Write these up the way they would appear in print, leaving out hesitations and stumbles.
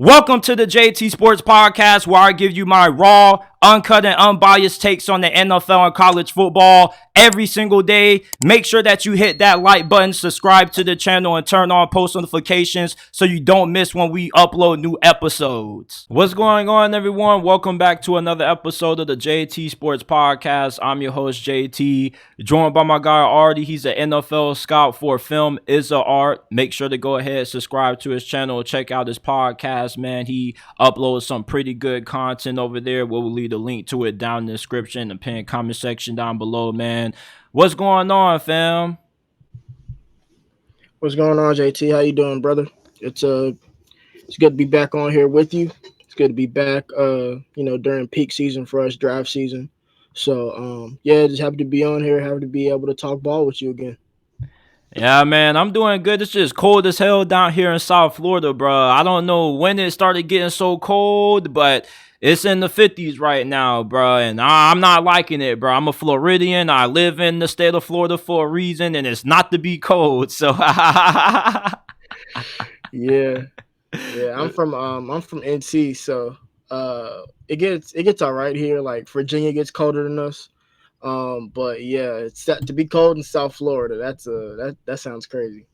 Welcome to the JT Sports Podcast, where I give you my raw, uncut, and unbiased takes on the NFL and college football every single day. Make sure that you hit that like button, subscribe to the channel, and turn on post notifications so you don't miss when we upload new episodes. What's going on, everyone? Welcome back to another episode of the JT Sports Podcast. I'm your host, JT, joined by my guy, Artie. He's an NFL scout for Film Is a Art. Make sure to go ahead, subscribe to his channel, check out his podcast, man. He uploads some pretty good content over there. We'll leave the link to it down in the description, the pinned comment section down below, man. What's going on, fam? What's going on, JT? How you doing, brother? It's good to be back on here with you. It's good to be back during peak season for us, draft season. So just happy to be on here, happy to be able to talk ball with you again. Yeah, man, I'm doing good. It's just cold as hell down here in South Florida, bro. I don't know when it started getting so cold, but it's in the 50s right now, bro, and I'm not liking it, bro. I'm a Floridian. I live in the state of Florida for a reason, and it's not to be cold. So, yeah. I'm from NC, so it gets all right here. Like Virginia gets colder than us, but yeah, it's set to be cold in South Florida. That sounds crazy.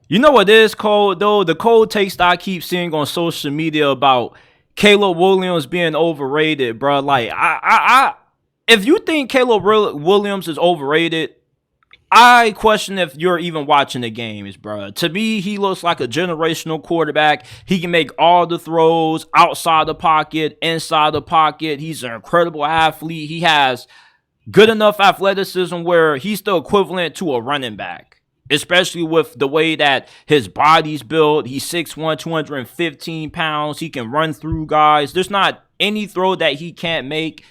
You know what is cold though? The cold takes that I keep seeing on social media about Caleb Williams being overrated, bro. Like, if you think Caleb Williams is overrated, I question if you're even watching the games, bro. To me, he looks like a generational quarterback. He can make all the throws outside the pocket, inside the pocket. He's an incredible athlete. He has good enough athleticism where he's the equivalent to a running back, especially with the way that his body's built. He's 6'1", 215 pounds. He can run through guys. There's not any throw that he can't make.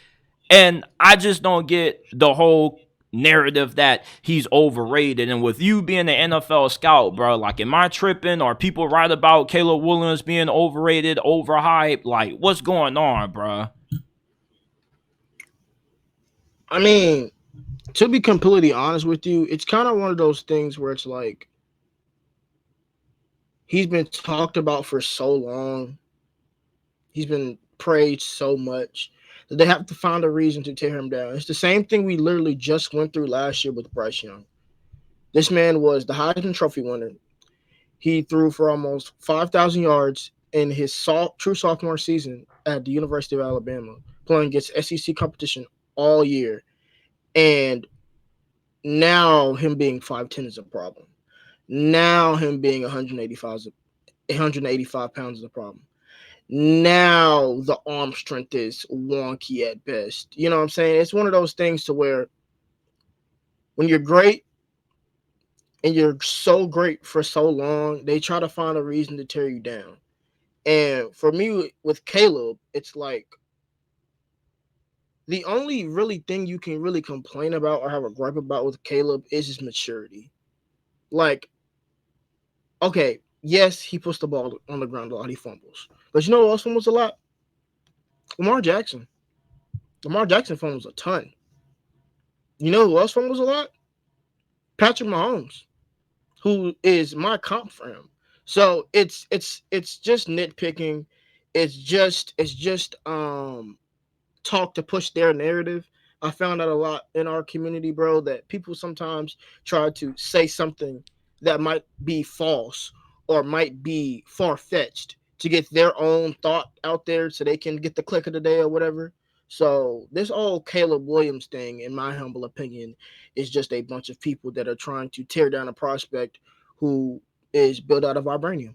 And I just don't get the whole narrative that he's overrated. And with you being an NFL scout, bro, like, am I tripping? Are people right about Caleb Williams being overrated, overhyped? Like, what's going on, bro? I mean, to be completely honest with you, it's kind of one of those things where it's like he's been talked about for so long. He's been praised so much that they have to find a reason to tear him down. It's the same thing we literally just went through last year with Bryce Young. This man was the Heisman Trophy winner. He threw for almost 5,000 yards in his true sophomore season at the University of Alabama, playing against SEC competition all year. And now him being 5'10" is a problem. Now him being 185 pounds is a problem. Now the arm strength is wonky at best. You know what I'm saying? It's one of those things to where when you're great and you're so great for so long, they try to find a reason to tear you down. And for me, with Caleb, it's like the only really thing you can really complain about or have a gripe about with Caleb is his maturity. Like, okay, yes, he puts the ball on the ground a lot. He fumbles. But you know who else fumbles a lot? Lamar Jackson. Lamar Jackson fumbles a ton. You know who else fumbles a lot? Patrick Mahomes, who is my comp for him. So it's just nitpicking. It's just talk to push their narrative. I found out a lot in our community, bro, that people sometimes try to say something that might be false or might be far-fetched to get their own thought out there so they can get the click of the day or whatever. So this whole Caleb Williams thing, in my humble opinion, is just a bunch of people that are trying to tear down a prospect who is built out of vibranium.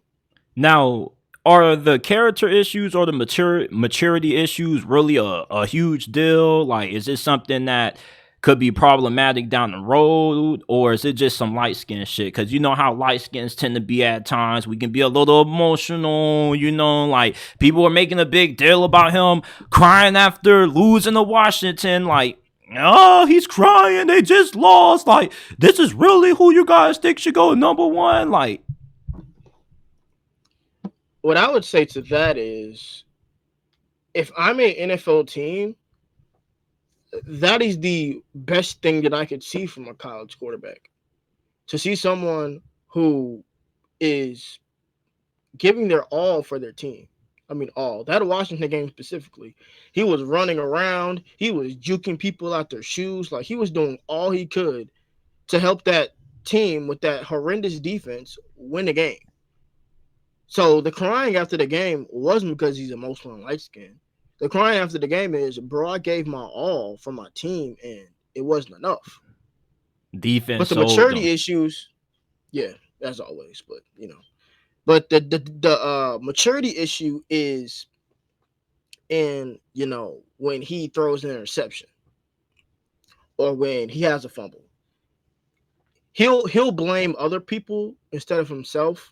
Now, are the character issues or the maturity issues really a huge deal? Like, is it something that could be problematic down the road, or is it just some light skin shit? Because you know how light skins tend to be at times. We can be a little emotional, like people are making a big deal about him crying after losing to Washington. Like, oh, he's crying. They just lost. Like, this is really who you guys think should go number one? Like, what I would say to that is, if I'm an NFL team, that is the best thing that I could see from a college quarterback. To see someone who is giving their all for their team. I mean, all that Washington game specifically. He was running around. He was juking people out their shoes. Like he was doing all he could to help that team with that horrendous defense win the game. So the crying after the game wasn't because he's emotional and light skinned. The crying after the game is, bro, I gave my all for my team and it wasn't enough. But Defense the sold maturity them. issues, yeah, as always. But but the maturity issue is in when he throws an interception or when he has a fumble. He'll blame other people instead of himself.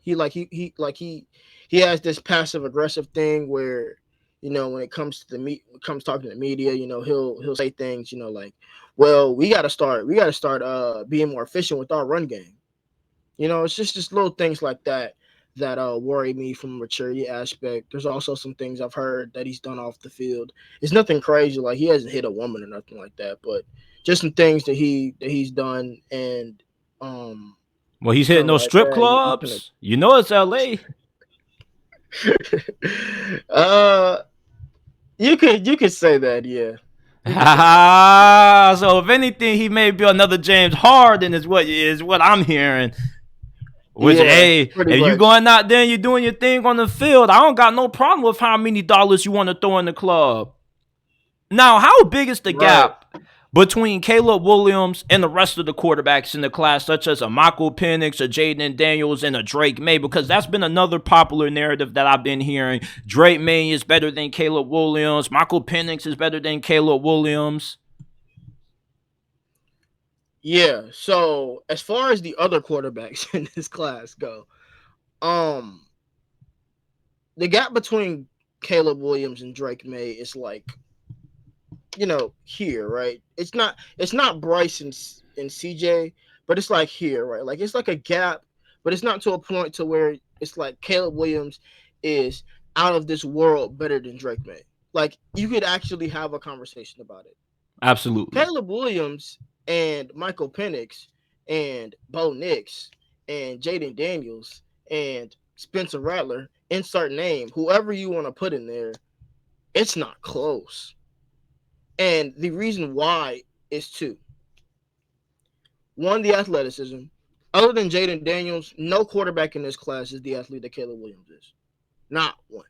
He has this passive aggressive thing where when it comes to comes talking to the media, he'll say things like, well, we got to start being more efficient with our run game. It's just little things like that worry me from a maturity aspect. There's also some things I've heard that he's done off the field. It's nothing crazy, like he hasn't hit a woman or nothing like that, but just some things that he's done, and Well, he's it's hitting kind of those like, strip yeah, you can. clubs. You know it's LA. uh, you could say that, yeah. You could say that. So if anything, he may be another James Harden is what I'm hearing. Which, Yeah, hey, pretty if you much. going out there and you doing your thing on the field, I don't got no problem with how many dollars you want to throw in the club. Now, how big is the Right. gap between Caleb Williams and the rest of the quarterbacks in the class, such as a Michael Penix, a Jaden Daniels, and a Drake May? Because that's been another popular narrative that I've been hearing. Drake May is better than Caleb Williams. Michael Penix is better than Caleb Williams. Yeah. So as far as the other quarterbacks in this class go, um, the gap between Caleb Williams and Drake May is like here, right? It's not Bryce and CJ, but it's like here, right? Like it's like a gap, but it's not to a point to where it's like Caleb Williams is out of this world better than Drake May. Like you could actually have a conversation about it. Absolutely. Caleb Williams and Michael Penix and Bo Nix and Jaden Daniels and Spencer Rattler, insert name, whoever you want to put in there, it's not close. And the reason why is two. One, the athleticism. Other than Jaden Daniels, no quarterback in this class is the athlete that Caleb Williams is. Not one.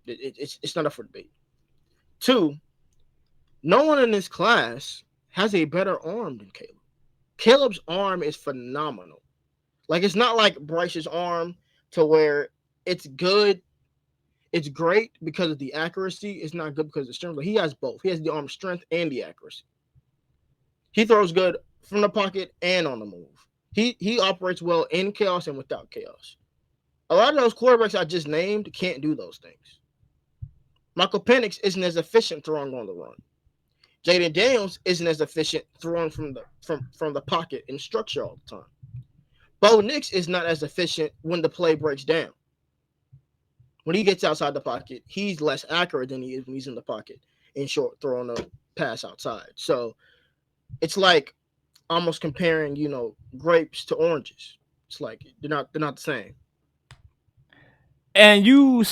It's not up for debate. Two, no one in this class has a better arm than Caleb. Caleb's arm is phenomenal. Like it's not like Bryce's arm to where it's good. It's great because of the accuracy. It's not good because of the strength. But he has both. He has the arm strength and the accuracy. He throws good from the pocket and on the move. He operates well in chaos and without chaos. A lot of those quarterbacks I just named can't do those things. Michael Penix isn't as efficient throwing on the run. Jaden Daniels isn't as efficient throwing from the pocket and structure all the time. Bo Nix is not as efficient when the play breaks down. When he gets outside the pocket, he's less accurate than he is when he's in the pocket in short throwing a pass outside. So it's like almost comparing, grapes to oranges. It's like they're not the same. And you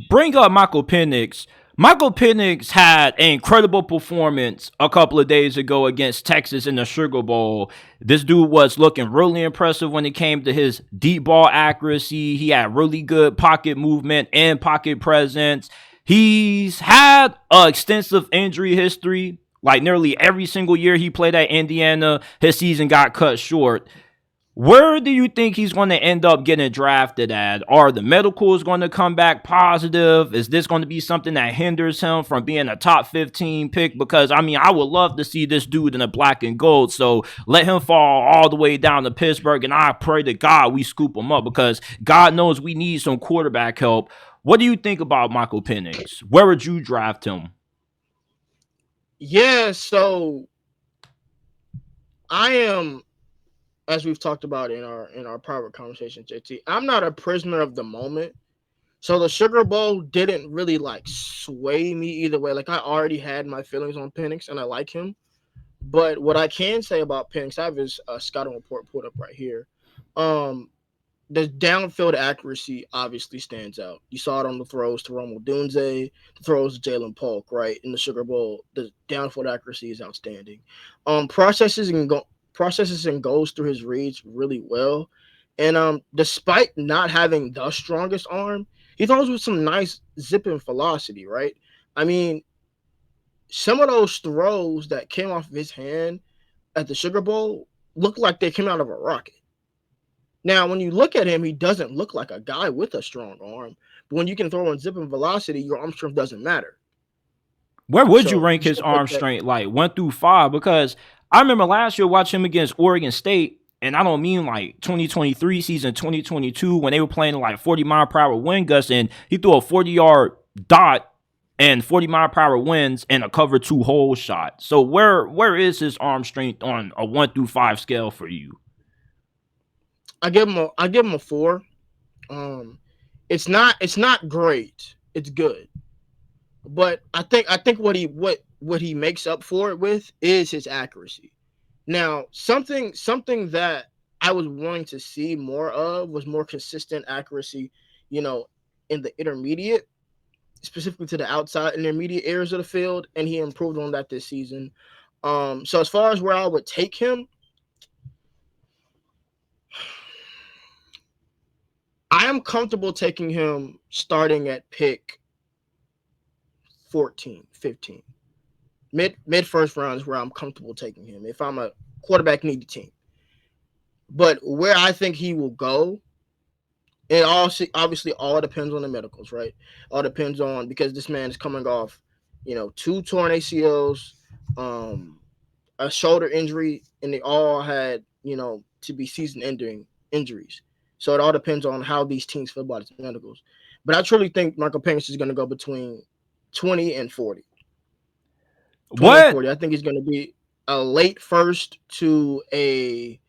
bring up Michael Penix. Michael Penix had an incredible performance a couple of days ago against Texas in the Sugar Bowl. This dude was looking really impressive when it came to his deep ball accuracy. He had really good pocket movement and pocket presence. He's had an extensive injury history. Like nearly every single year he played at Indiana, his season got cut short. Where do you think he's going to end up getting drafted at? Are the medicals going to come back positive? Is this going to be something that hinders him from being a top 15 pick? Because, I mean, I would love to see this dude in a black and gold. So let him fall all the way down to Pittsburgh. And I pray to God we scoop him up because God knows we need some quarterback help. What do you think about Michael Penix? Where would you draft him? Yeah, so I am, as we've talked about in our private conversation, JT, I'm not a prisoner of the moment. So the Sugar Bowl didn't really like sway me either way. Like I already had my feelings on Penix and I like him. But what I can say about Penix, I have his scouting report pulled up right here. Um, the downfield accuracy obviously stands out. You saw it on the throws to Romo Dunze, the throws to Jalen Polk, right in the Sugar Bowl. The downfield accuracy is outstanding. Processes and goes through his reads really well, and despite not having the strongest arm, he throws with some nice zipping velocity, right? I mean, some of those throws that came off of his hand at the Sugar Bowl look like they came out of a rocket. Now, when you look at him, he doesn't look like a guy with a strong arm. But when you can throw in zipping velocity, your arm strength doesn't matter. Where would you So rank his stuff like arm that. strength, like 1 through 5? Because I remember last year watching him against Oregon State, and I don't mean like 2023 season, 2022, when they were playing like 40-mile-per-hour wind gusts, and he threw a 40-yard dot and 40-mile-per-hour winds and a cover 2 hole shot. So where is his arm strength on a 1 through 5 scale for you? I give him a 4. Um, it's not great. It's good, but I think what he makes up for it with is his accuracy. Now, something that I was wanting to see more of was more consistent accuracy. You know, in the intermediate, specifically to the outside intermediate areas of the field, and he improved on that this season. So as far as where I would take him, I am comfortable taking him starting at pick 14, 15. Mid first round is where I'm comfortable taking him if I'm a quarterback needy team. But where I think he will go, it all obviously all depends on the medicals, right? All depends on, because this man is coming off, 2 torn ACLs, um, a shoulder injury, and they all had, to be season-ending injuries. So it all depends on how these teams feel about his medicals. But I truly think Michael Penix is going to go between 20 and 40. 20 and What? 40. I think he's going to be a late first to a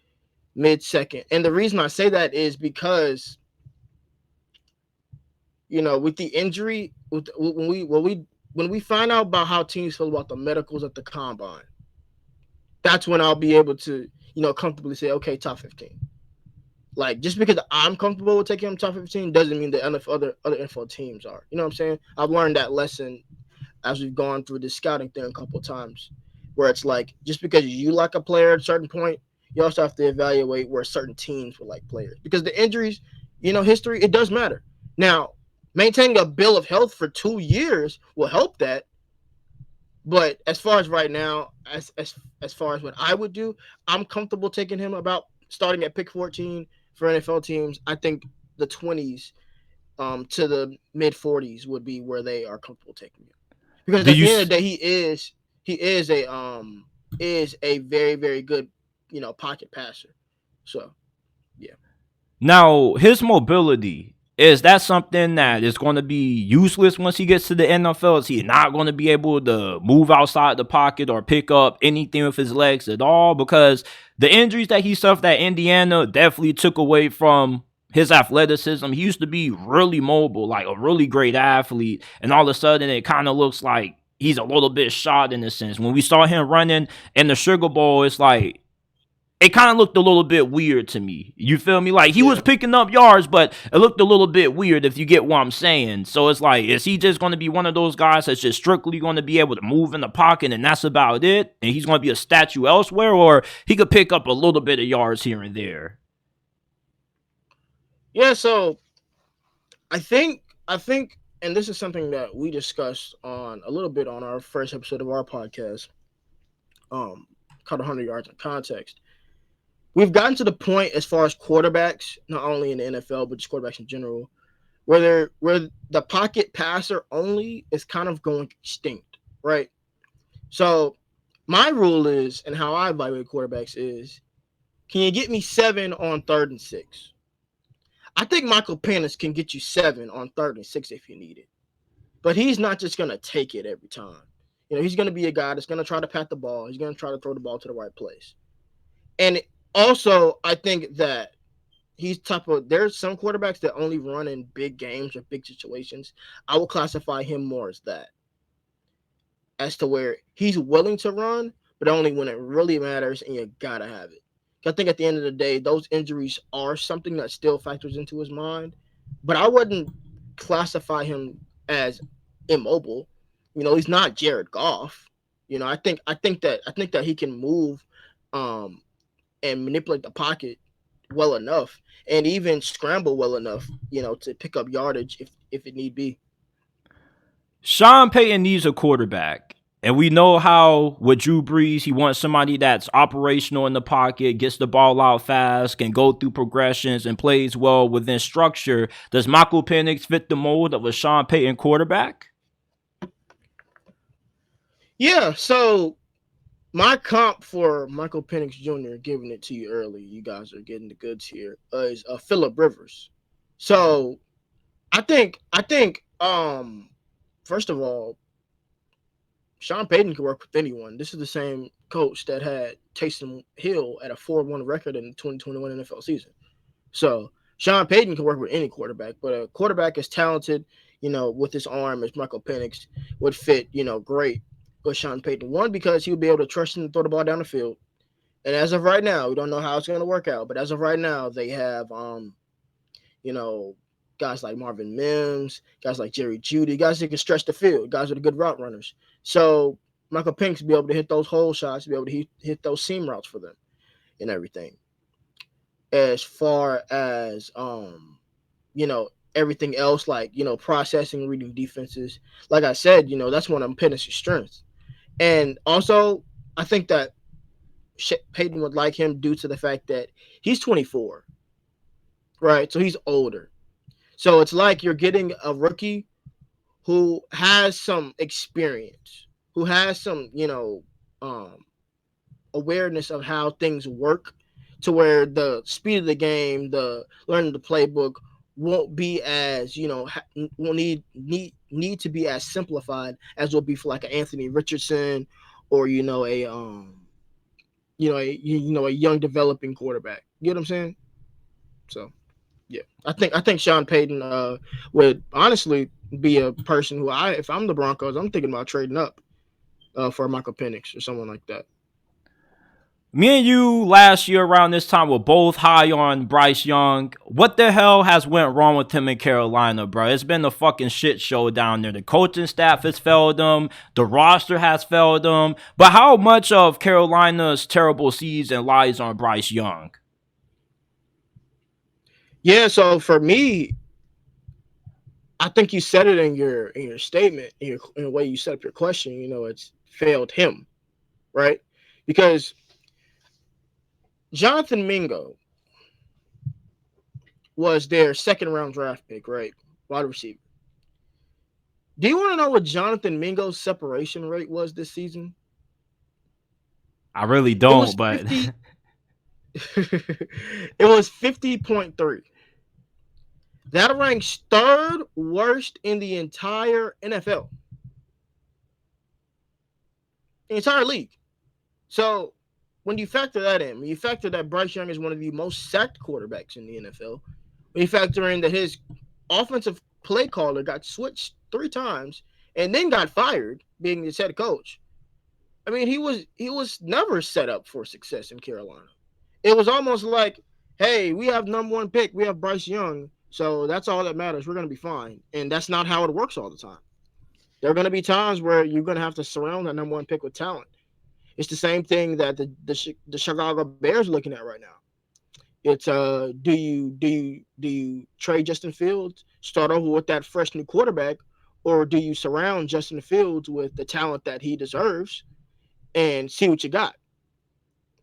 mid second. And the reason I say that is because, with the injury, when we find out about how teams feel about the medicals at the combine, that's when I'll be able to, comfortably say, okay, top 15. Like, just because I'm comfortable with taking him top 15 doesn't mean that other NFL teams are. You know what I'm saying? I've learned that lesson as we've gone through this scouting thing a couple of times, where it's like, just because you like a player at a certain point, you also have to evaluate where certain teams will like players, because the injuries, history, it does matter. Now, maintaining a bill of health for 2 years will help that. But as far as right now, as far as what I would do, I'm comfortable taking him about starting at pick 14 for NFL teams. I think the 20s to the mid 40s would be where they are comfortable taking him, because Do at you the end of the day, he is a very, very good, pocket passer. So yeah. Now, his mobility, is that something that is going to be useless once he gets to the NFL? Is he not going to be able to move outside the pocket or pick up anything with his legs at all? Because the injuries that he suffered at Indiana definitely took away from his athleticism. He used to be really mobile, like a really great athlete, and all of a sudden it kind of looks like he's a little bit shot in a sense. When we saw him running in the Sugar Bowl, it's like it kind of looked a little bit weird to me. You feel me? Like he was Yeah. picking up yards, but it looked a little bit weird if you get what I'm saying. So it's like, is he just going to be one of those guys that's just strictly going to be able to move in the pocket and that's about it? And he's going to be a statue elsewhere, or he could pick up a little bit of yards here and there? Yeah. So I think, and this is something that we discussed on a little bit on our first episode of our podcast, um, called 100 Yards in Context. We've gotten to the point, as far as quarterbacks, not only in the NFL but just quarterbacks in general, where the pocket passer only is kind of going extinct, right? So my rule is, and how I evaluate quarterbacks is, can you get me 7 on 3rd and 6? I think Michael Penix can get you 7 on 3rd and 6 if you need it. But he's not just going to take it every time. He's going to be a guy that's going to try to pat the ball. He's going to try to throw the ball to the right place. And also, I think that there's some quarterbacks that only run in big games or big situations. I will classify him more as that, as to where he's willing to run, but only when it really matters and you got to have it. I think at the end of the day, those injuries are something that still factors into his mind. But I wouldn't classify him as immobile. He's not Jared Goff. I think that he can move um and manipulate the pocket well enough and even scramble well enough, to pick up yardage if it need be. Sean Payton needs a quarterback. And we know how with Drew Brees, he wants somebody that's operational in the pocket, gets the ball out fast, can go through progressions, and plays well within structure. Does Michael Penix fit the mold of a Sean Payton quarterback? Yeah, so my comp for Michael Penix Jr. giving it to you early, you guys are getting the goods here, is Phillip Rivers. So I think first of all, Sean Payton can work with anyone. This is the same coach that had Taysom Hill at a 4-1 record in the 2021 NFL season. So Sean Payton can work with any quarterback, but a quarterback as talented, with his arm as Michael Penix would fit, great with Sean Payton. One, because he would be able to trust him to throw the ball down the field. And as of right now, we don't know how it's going to work out, but as of right now, they have, you know, guys like Marvin Mims, guys like Jerry Jeudy, guys that can stretch the field, guys that are good route runners. So Michael Penix be able to hit those hole shots, be able to hit those seam routes for them and everything. As far as everything else, like processing, reading defenses, like I said, that's one of Penix's strengths. And also, I think that Peyton would like him due to the fact that he's 24, right? So he's older. So it's like you're getting a rookie who has some experience, who has some, awareness of how things work, to where the speed of the game, the learning the playbook won't be as, will need to be as simplified as will be for like an Anthony Richardson or a young developing quarterback. You get what I'm saying? So yeah, I think Sean Payton would honestly be a person who if I'm the Broncos, I'm thinking about trading up for Michael Penix or someone like that. Me and you last year around this time were both high on Bryce Young. What the hell has went wrong with him in Carolina, bro? It's been a fucking shit show down there. The coaching staff has failed him. The roster has failed him. But how much of Carolina's terrible season lies on Bryce Young? Yeah, so for me, I think you said it in your statement, in the way you set up your question. It's failed him, right? Because Jonathan Mingo was their second round draft pick, right? Wide receiver. Do you want to know what Jonathan Mingo's separation rate was this season? I really don't, but it was 50.3. That ranks third worst in the entire NFL. The entire league. So when you factor that in, when you factor that Bryce Young is one of the most sacked quarterbacks in the NFL, when you factor in that his offensive play caller got switched 3 times and then got fired, being his head coach, I mean, he was never set up for success in Carolina. It was almost like, hey, we have number 1 pick, we have Bryce Young, so that's all that matters. We're going to be fine. And that's not how it works all the time. There are going to be times where you're going to have to surround that number 1 pick with talent. It's the same thing that the Chicago Bears are looking at right now. It's do you trade Justin Fields, start over with that fresh new quarterback, or do you surround Justin Fields with the talent that he deserves and see what you got?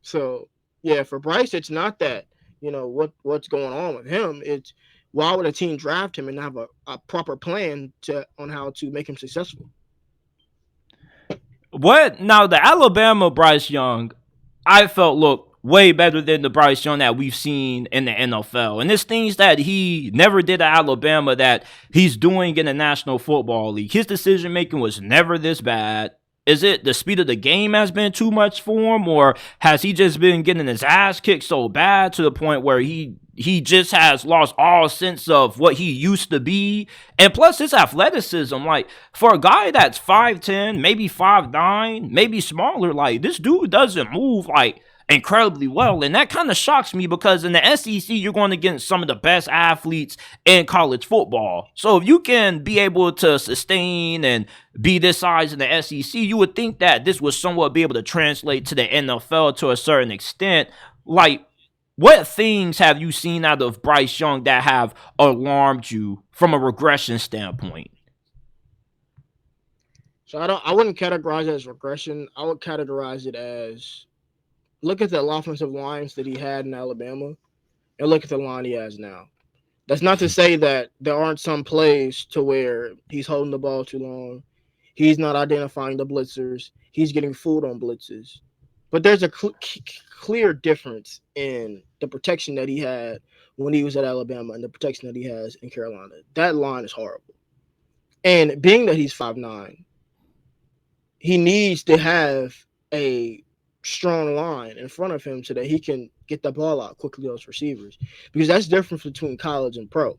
So yeah, for Bryce, it's not that what's going on with him. It's why would a team draft him and have a proper plan on how to make him successful? what now? The Alabama Bryce Young, I felt looked way better than the Bryce Young that we've seen in the NFL. And it's things that he never did at Alabama that he's doing in the National Football League. His decision making was never this bad. Is it the speed of the game has been too much for him, or has he just been getting his ass kicked so bad to the point where he just has lost all sense of what he used to be? And plus his athleticism, like for a guy that's 5'10", maybe 5'9", maybe smaller, like this dude doesn't move like incredibly well. And that kind of shocks me because in the SEC, you're going against some of the best athletes in college football. So if you can be able to sustain and be this size in the SEC, you would think that this would somewhat be able to translate to the NFL to a certain extent. Like, what things have you seen out of Bryce Young that have alarmed you from a regression standpoint? So I wouldn't categorize it as regression. I would categorize it as look at the offensive lines that he had in Alabama and look at the line he has now. That's not to say that there aren't some plays to where he's holding the ball too long. He's not identifying the blitzers. He's getting fooled on blitzes. But there's a clear difference in the protection that he had when he was at Alabama and the protection that he has in Carolina. That line is horrible. And being that he's 5'9", he needs to have a strong line in front of him so that he can get the ball out quickly to those receivers. Because that's different between college and pro.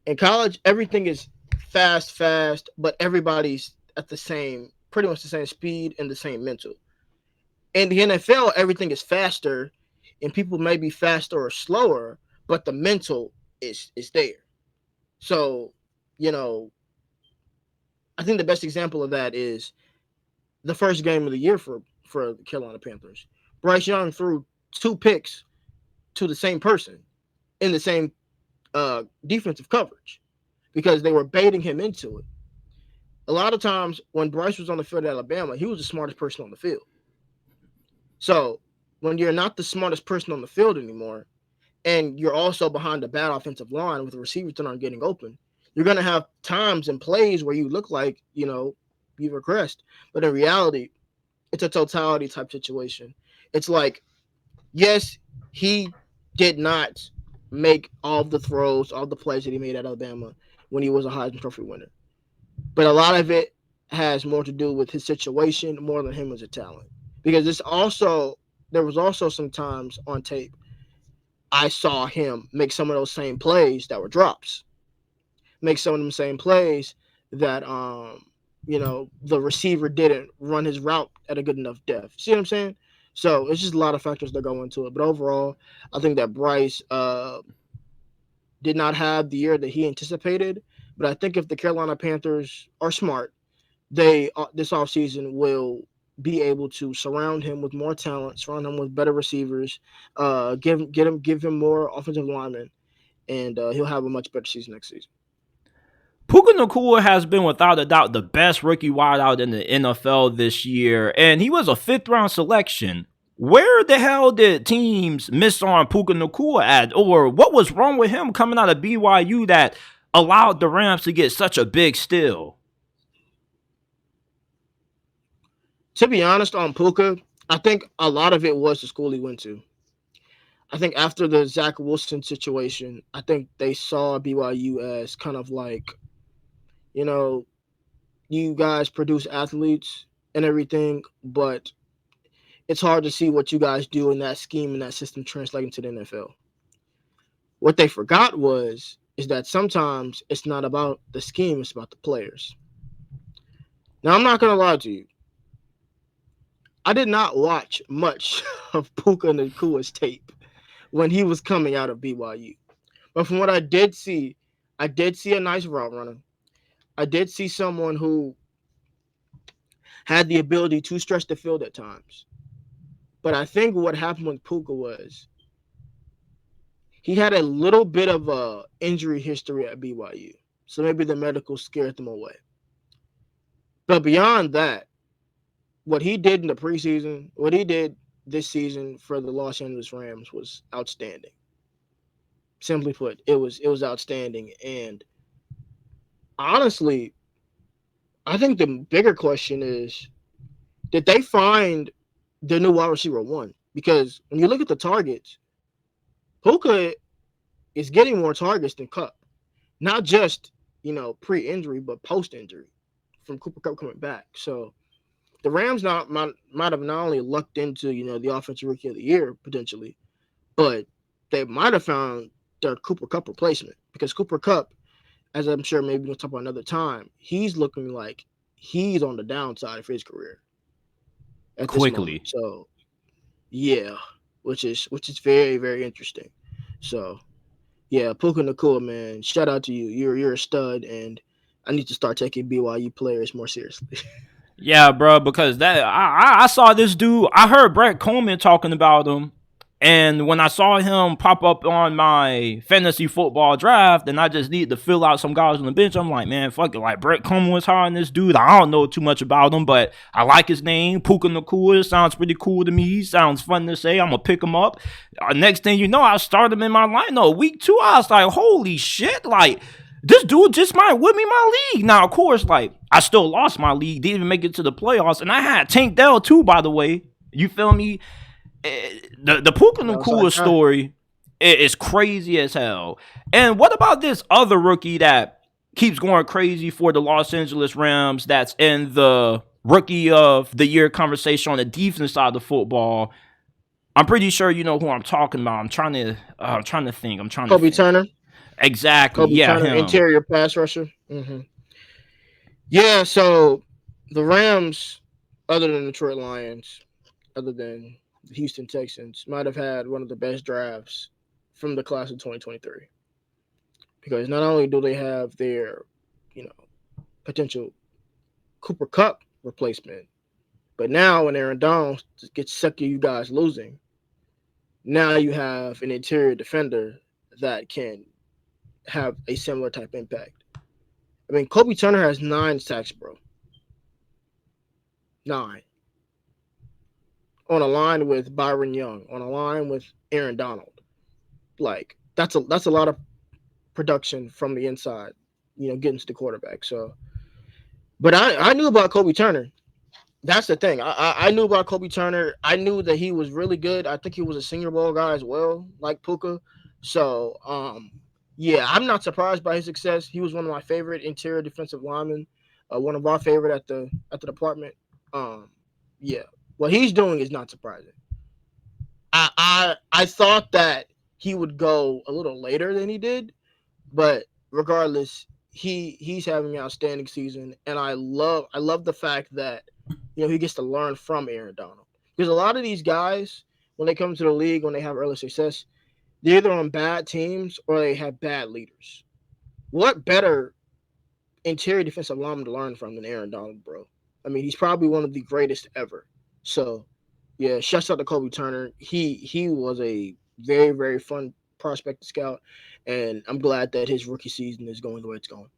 In college, everything is fast, but everybody's at the same, pretty much the same speed and the same mental. In the NFL, everything is faster, and people may be faster or slower, but the mental is there. So, you know, I think the best example of that is the first game of the year for the Carolina Panthers. Bryce Young threw 2 picks to the same person in the same defensive coverage because they were baiting him into it. A lot of times when Bryce was on the field at Alabama, he was the smartest person on the field. So when you're not the smartest person on the field anymore, and you're also behind a bad offensive line with the receivers that aren't getting open, you're going to have times and plays where you look like, you've regressed. But in reality, it's a totality type situation. It's like, yes, he did not make all the throws, all the plays that he made at Alabama when he was a Heisman Trophy winner. But a lot of it has more to do with his situation more than him as a talent. Because there was also some times on tape I saw him make some of those same plays that were drops. Make some of them same plays that the receiver didn't run his route at a good enough depth. See what I'm saying? So it's just a lot of factors that go into it. But overall, I think that Bryce did not have the year that he anticipated. But I think if the Carolina Panthers are smart, they this offseason will be able to surround him with more talent, surround him with better receivers, give him more offensive linemen, and he'll have a much better season next season. Puka Nucua has been without a doubt the best rookie wideout in the NFL this year, and he was a 5th-round selection. Where the hell did teams miss on Puka Nucua at, or what was wrong with him coming out of BYU that allowed the Rams to get such a big steal? To be honest, on Puka, I think a lot of it was the school he went to. I think after the Zach Wilson situation, I think they saw BYU as kind of like, you guys produce athletes and everything, but it's hard to see what you guys do in that scheme and that system translating to the NFL. What they forgot is that sometimes it's not about the scheme, it's about the players. Now, I'm not going to lie to you. I did not watch much of Puka Nucua's tape when he was coming out of BYU. But from what I did see a nice route runner. I did see someone who had the ability to stretch the field at times. But I think what happened with Puka was he had a little bit of a injury history at BYU. So maybe the medical scared them away. But beyond that, what he did in the preseason, what he did this season for the Los Angeles Rams was outstanding. Simply put, it was outstanding. And honestly, I think the bigger question is, did they find their new wide receiver 1? Because when you look at the targets, Puka is getting more targets than Kupp. Not just, pre-injury, but post-injury from Cooper Kupp coming back. So the Rams might have not only lucked into, the offensive rookie of the year potentially, but they might have found their Cooper Kupp replacement. Because Cooper Kupp, as I'm sure maybe we'll talk about another time, he's looking like he's on the downside for his career at this Quickly. moment. So Yeah, which is very very interesting. So yeah, Puka Nucua, man, shout out to you. You're a stud, and I need to start taking BYU players more seriously. Yeah, bro, because that I saw this dude. I heard Brett Coleman talking about him, and when I saw him pop up on my fantasy football draft, and I just needed to fill out some guys on the bench, I'm like, man, fuck it. Like Brett Coleman was hiring this dude. I don't know too much about him, but I like his name, Puka Nucua. Sounds pretty cool to me. Sounds fun to say. I'm gonna pick him up. Next thing you know, I start him in my lineup. Week 2, I was like, holy shit, like this dude just might win me my league. Now, of course, like I still lost my league, didn't even make it to the playoffs, and I had Tank Dell too, by the way. You feel me? The Puka Nucua story is crazy as hell. And what about this other rookie that keeps going crazy for the Los Angeles Rams? That's in the rookie of the year conversation on the defense side of the football. I'm pretty sure you know who I'm talking about. I'm trying to think. Kobe Turner. Exactly. Kobe Yeah, Turner, him. interior pass rusher. Yeah, so the Rams, other than the Detroit Lions, other than the Houston Texans, might have had one of the best drafts from the class of 2023. Because not only do they have their, potential Cooper Kupp replacement, but now when Aaron Donald gets sick of you guys losing, now you have an interior defender that can have a similar type impact. I mean, Kobe Turner has 9 sacks, bro. 9. On a line with Byron Young, on a line with Aaron Donald. Like, that's a lot of production from the inside, getting to the quarterback. So, but I knew about Kobe Turner. That's the thing. I knew about Kobe Turner. I knew that he was really good. I think he was a Senior Bowl guy as well, like Puka. So, yeah, I'm not surprised by his success. He was one of my favorite interior defensive linemen, one of our favorite at the department. Yeah, what he's doing is not surprising. I thought that he would go a little later than he did, but regardless, he's having an outstanding season, and I love the fact that he gets to learn from Aaron Donald, because a lot of these guys, when they come to the league, when they have early success, they're either on bad teams or they have bad leaders. What better interior defensive lineman to learn from than Aaron Donald, bro? I mean, he's probably one of the greatest ever. So, yeah, shouts out to Kobe Turner. He was a very, very fun prospect to scout, and I'm glad that his rookie season is going the way it's going.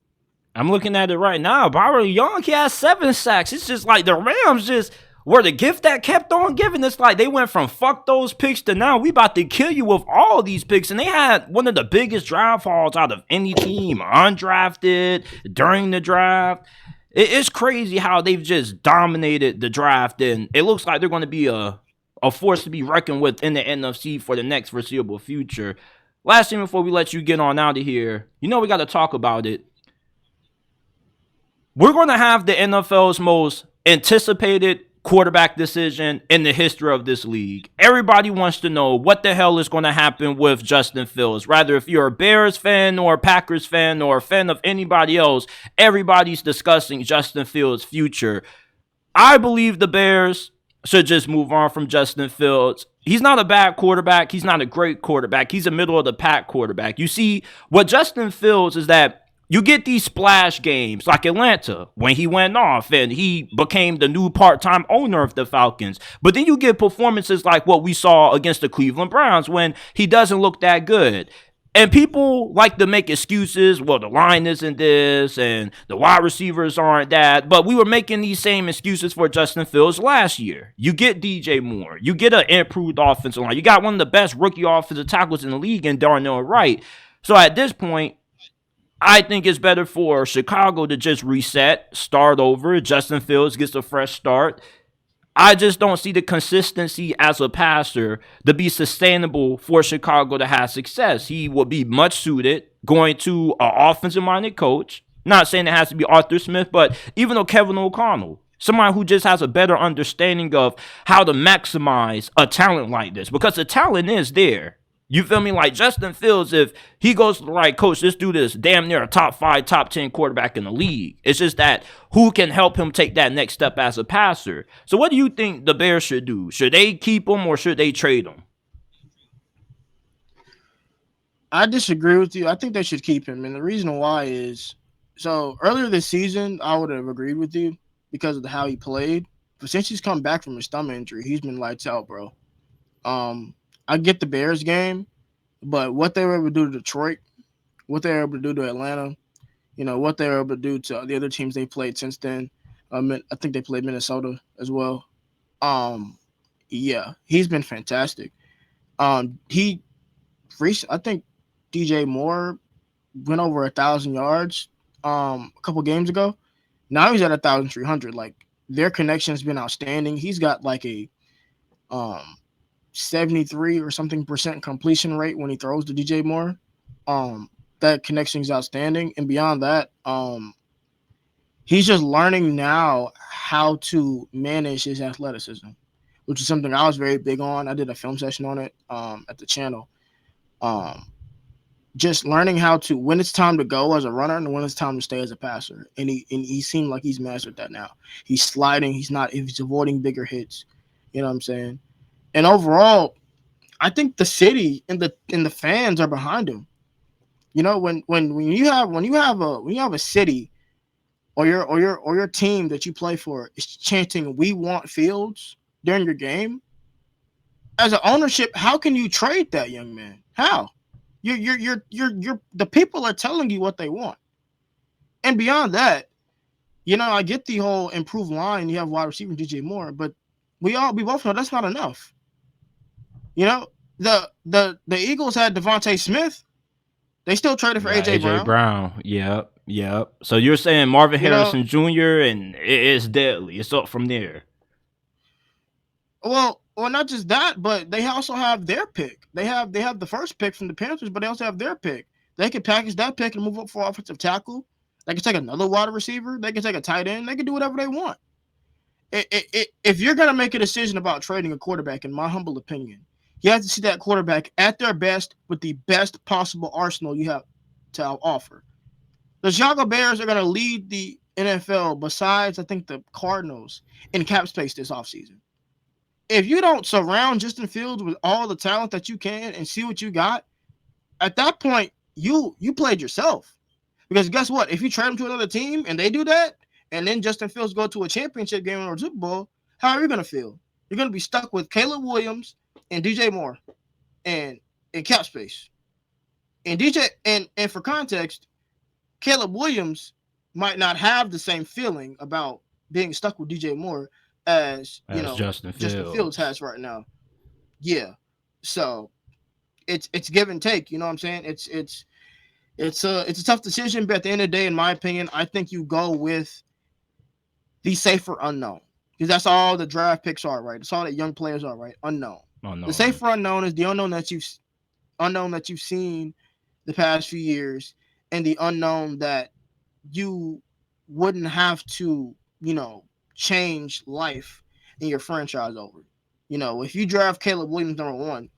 I'm looking at it right now. Byron Young, he has 7 sacks. It's just like the Rams just were the gift that kept on giving. It's like they went from fuck those picks to now we about to kill you with all these picks. And they had one of the biggest draft hauls out of any team, undrafted, during the draft. It's crazy how they've just dominated the draft, and it looks like they're going to be a force to be reckoned with in the NFC for the next foreseeable future. Last thing before we let you get on out of here, we got to talk about it. We're going to have the NFL's most anticipated quarterback decision in the history of this league. Everybody wants to know what the hell is going to happen with Justin Fields. Rather, if you're a Bears fan or a Packers fan or a fan of anybody else, everybody's discussing Justin Fields' future. I believe the Bears should just move on from Justin Fields. He's not a bad quarterback. He's not a great quarterback. He's a middle of the pack quarterback. You see, what Justin Fields is that you get these splash games like Atlanta when he went off and he became the new part-time owner of the Falcons. But then you get performances like what we saw against the Cleveland Browns when he doesn't look that good. And people like to make excuses. Well, the line isn't this and the wide receivers aren't that. But we were making these same excuses for Justin Fields last year. You get DJ Moore. You get an improved offensive line. You got one of the best rookie offensive tackles in the league in Darnell Wright. So at this point, I think it's better for Chicago to just reset, start over. Justin Fields gets a fresh start. I just don't see the consistency as a passer to be sustainable for Chicago to have success. He will be much suited going to an offensive-minded coach. Not saying it has to be Arthur Smith, but even though Kevin O'Connell, somebody who just has a better understanding of how to maximize a talent like this, because the talent is there. You feel me? Like Justin Fields, if he goes to the right coach, this dude is damn near a top 5, top 10 quarterback in the league. It's just that who can help him take that next step as a passer. So what do you think the Bears should do? Should they keep him or should they trade him? I disagree with you. I think they should keep him. And the reason why is so earlier this season, I would have agreed with you because of how he played. But since he's come back from his thumb injury, he's been lights out, bro. I get the Bears game, but what they were able to do to Detroit, what they were able to do to Atlanta, what they were able to do to the other teams they played since then. I think they played Minnesota as well. Yeah, he's been fantastic. I think DJ Moore went over 1,000 yards a couple games ago. Now he's at 1,300. Like their connection has been outstanding. He's got like a 73 or something % completion rate when he throws to DJ Moore. That connection is outstanding. And beyond that, he's just learning now how to manage his athleticism, which is something I was very big on. I did a film session on it at the channel. Just learning how to, when it's time to go as a runner and when it's time to stay as a passer. And he seemed like he's mastered that now. He's sliding. He's avoiding bigger hits. You know what I'm saying? And overall, I think the city and the fans are behind him. When you have a city or your team that you play for is chanting "We want Fields" during your game, as an ownership, how can you trade that young man? How? You're the people are telling you what they want. And beyond that, I get the whole improved line. You have wide receiver DJ Moore, but we both know that's not enough. The Eagles had Devontae Smith. They still traded for AJ Brown. Yep. So you're saying Marvin Harrison Jr. and it's deadly. It's up from there. Well, not just that, but they also have their pick. They have the first pick from the Panthers, but they also have their pick. They could package that pick and move up for offensive tackle. They can take another wide receiver. They can take a tight end. They can do whatever they want. If you're going to make a decision about trading a quarterback, in my humble opinion, you have to see that quarterback at their best with the best possible arsenal you have to offer. The Chicago Bears are going to lead the NFL besides, I think, the Cardinals in cap space this offseason. If you don't surround Justin Fields with all the talent that you can and see what you got, at that point, you played yourself. Because guess what? If you trade him to another team and they do that, and then Justin Fields go to a championship game or a Super Bowl, how are you going to feel? You're going to be stuck with Caleb Williams and DJ Moore and cap space. And and for context, Caleb Williams might not have the same feeling about being stuck with DJ Moore as Justin Fields has right now. Yeah. So it's give and take, you know what I'm saying? It's a tough decision, but at the end of the day, in my opinion, I think you go with the safer unknown. Because that's all the draft picks are, right? That's all that young players are, right? Unknown. The safer unknown is the unknown that you've seen the past few years, and the unknown that you wouldn't have to, change life in your franchise over. If you draft Caleb Williams number 1,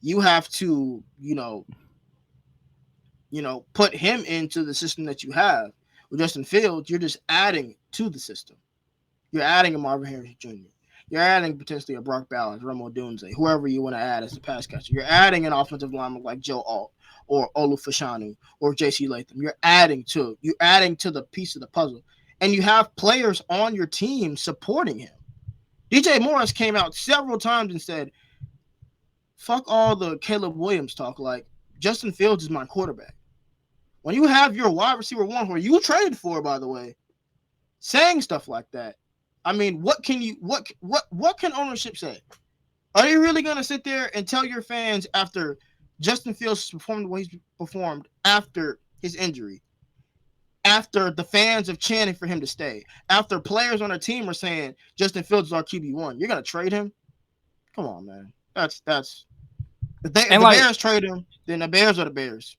you have to, put him into the system that you have. With Justin Fields, you're just adding to the system. You're adding a Marvin Harrison Jr. You're adding potentially a Brock Ballard, Remo Dunze, whoever you want to add as a pass catcher. You're adding an offensive lineman like Joe Alt or Olu Fashanu or J.C. Latham. You're adding to the piece of the puzzle. And you have players on your team supporting him. DJ Morris came out several times and said, fuck all the Caleb Williams talk. Like, Justin Fields is my quarterback. When you have your wide receiver 1, who you traded for, by the way, saying stuff like that, I mean, what can ownership say? Are you really going to sit there and tell your fans after Justin Fields performed the way he's performed after his injury, after the fans have chanted for him to stay, after players on their team are saying Justin Fields is our QB1, you're going to trade him? Come on, man. That's if the Bears trade him, then the Bears are the Bears.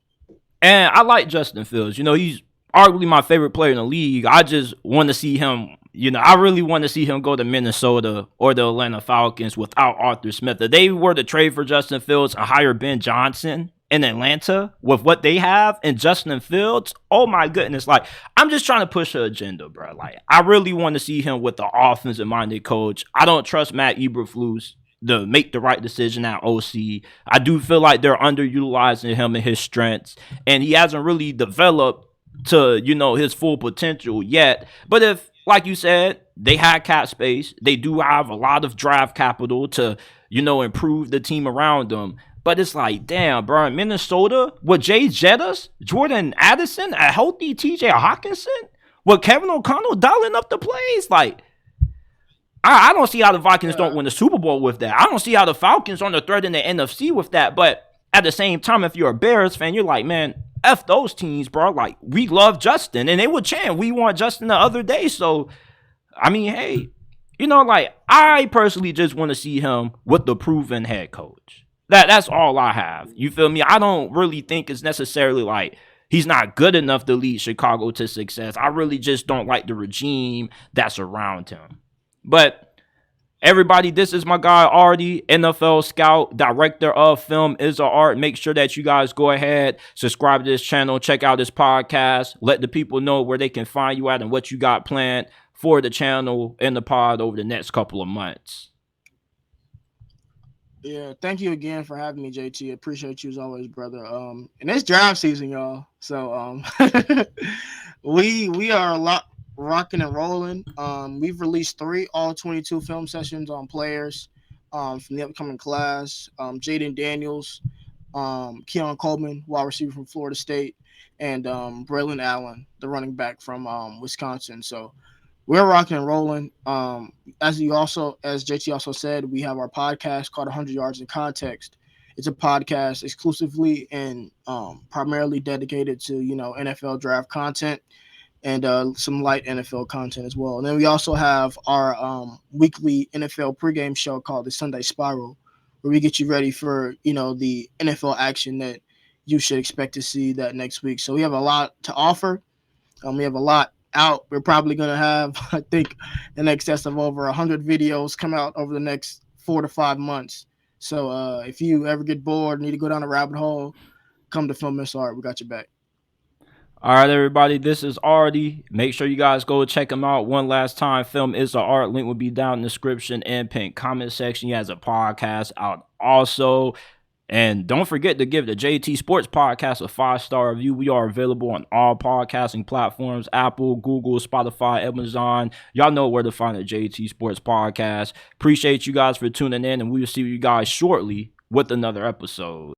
And I like Justin Fields. He's arguably my favorite player in the league. I just want to see him I really want to see him go to Minnesota or the Atlanta Falcons without Arthur Smith. If they were to trade for Justin Fields and hire Ben Johnson in Atlanta with what they have and Justin Fields, oh my goodness. Like, I'm just trying to push an agenda, bro. Like, I really want to see him with the offensive-minded coach. I don't trust Matt Eberflus to make the right decision at OC. I do feel like they're underutilizing him and his strengths, and he hasn't really developed to, his full potential yet. But if, like you said, they had cap space, they do have a lot of draft capital to, improve the team around them. But it's like, damn, bro, Minnesota with Jay Jettis, Jordan Addison, a healthy TJ Hawkinson, with Kevin O'Connell dialing up the plays, like, I don't see how the Vikings don't win the Super Bowl with that. I don't see how the Falcons on the threat in the NFC with that. But at the same time, if you're a Bears fan, you're like, man, F those teams, bro. Like, we love Justin. And they would chant, we want Justin the other day. So, I mean, hey, I personally just want to see him with the proven head coach. That's all I have. You feel me? I don't really think it's necessarily like he's not good enough to lead Chicago to success. I really just don't like the regime that's around him. But everybody, this is my guy Artie, NFL scout, director of Film is a Art. Make sure that you guys go ahead, subscribe to this channel, check out this podcast, let the people know where they can find you at and what you got planned for the channel and the pod over the next couple of months. Yeah, thank you again for having me, JT. Appreciate you as always, brother. And it's draft season, y'all. So we are a lot rocking and rolling. We've released 3 all-22 film sessions on players from the upcoming class. Jaden Daniels, Keon Coleman, wide receiver from Florida State, and Braylon Allen, the running back from Wisconsin. So we're rocking and rolling. As JT also said, we have our podcast called 100 Yards in Context. It's a podcast exclusively and primarily dedicated to, NFL draft content and some light NFL content as well. And then we also have our weekly NFL pregame show called the Sunday Spiral, where we get you ready for, the NFL action that you should expect to see that next week. So we have a lot to offer. We have a lot out. We're probably going to have, I think, in excess of over 100 videos come out over the next 4 to 5 months. So if you ever get bored, need to go down a rabbit hole, come to Film is a Art. We got your back. All right, everybody, this is Artie. Make sure you guys go check him out one last time. Film is a Art. Link will be down in the description and pinned comment section. He has a podcast out also. And don't forget to give the JT Sports Podcast a 5-star review. We are available on all podcasting platforms, Apple, Google, Spotify, Amazon. Y'all know where to find the JT Sports Podcast. Appreciate you guys for tuning in, and we will see you guys shortly with another episode.